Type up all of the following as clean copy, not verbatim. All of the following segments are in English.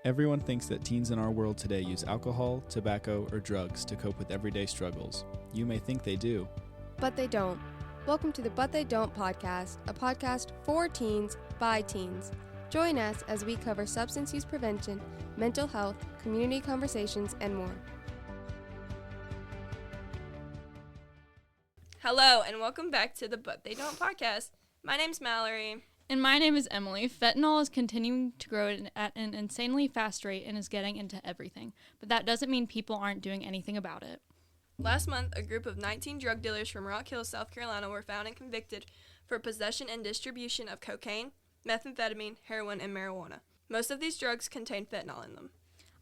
Everyone thinks that teens in our world today use alcohol, tobacco, or drugs to cope with everyday struggles. You may think they do. But they don't. Welcome to the But They Don't podcast, a podcast for teens by teens. Join us as we cover substance use prevention, mental health, community conversations, and more. Hello, and welcome back to the But They Don't podcast. My name's Mallory. And my name is Emily. Fentanyl is continuing to grow at an insanely fast rate and is getting into everything. But that doesn't mean people aren't doing anything about it. Last month, a group of 19 drug dealers from Rock Hill, South Carolina were found and convicted for possession and distribution of cocaine, methamphetamine, heroin, and marijuana. Most of these drugs contain fentanyl in them.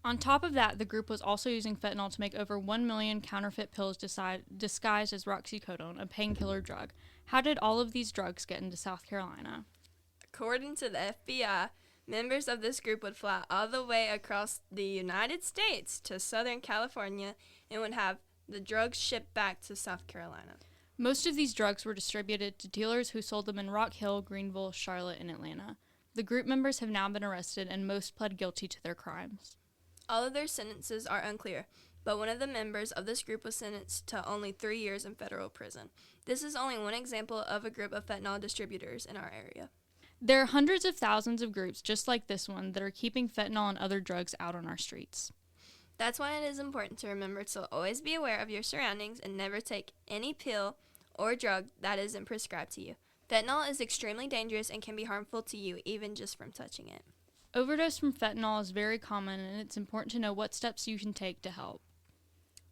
On top of that, the group was also using fentanyl to make over 1 million counterfeit pills disguised as roxycodone, a painkiller drug. How did all of these drugs get into South Carolina? According to the FBI, members of this group would fly all the way across the United States to Southern California and would have the drugs shipped back to South Carolina. Most of these drugs were distributed to dealers who sold them in Rock Hill, Greenville, Charlotte, and Atlanta. The group members have now been arrested and most pled guilty to their crimes. All of their sentences are unclear, but one of the members of this group was sentenced to only 3 years in federal prison. This is only one example of a group of fentanyl distributors in our area. There are hundreds of thousands of groups just like this one that are keeping fentanyl and other drugs out on our streets. That's why it is important to remember to always be aware of your surroundings and never take any pill or drug that isn't prescribed to you. Fentanyl is extremely dangerous and can be harmful to you even just from touching it. Overdose from fentanyl is very common, and it's important to know what steps you can take to help.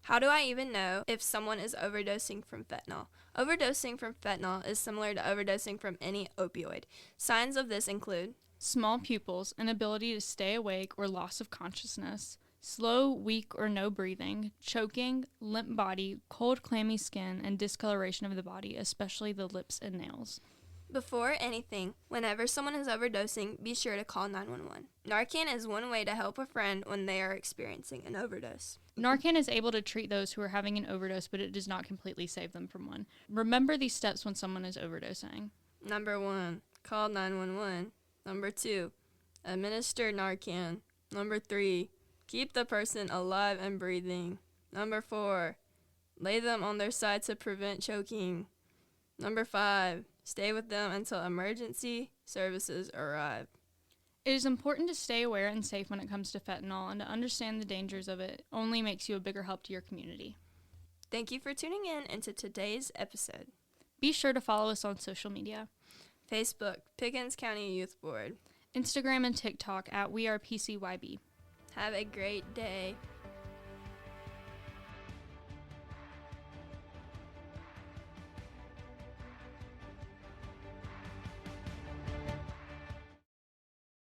How do I even know if someone is overdosing from fentanyl? Overdosing from fentanyl is similar to overdosing from any opioid. Signs of this include small pupils, inability to stay awake or loss of consciousness, slow, weak, or no breathing, choking, limp body, cold, clammy skin, and discoloration of the body, especially the lips and nails. Before anything, whenever someone is overdosing, be sure to call 911. Narcan is one way to help a friend when they are experiencing an overdose. Narcan is able to treat those who are having an overdose, but it does not completely save them from one. Remember these steps when someone is overdosing. Number 1, call 911. Number 2, administer Narcan. Number 3, keep the person alive and breathing. Number 4, lay them on their side to prevent choking. Number 5, stay with them until emergency services arrive. It is important to stay aware and safe when it comes to fentanyl, and to understand the dangers of it only makes you a bigger help to your community. Thank you for tuning in into today's episode. Be sure to follow us on social media. Facebook, Pickens County Youth Board. Instagram and TikTok at WeArePCYB. Have a great day.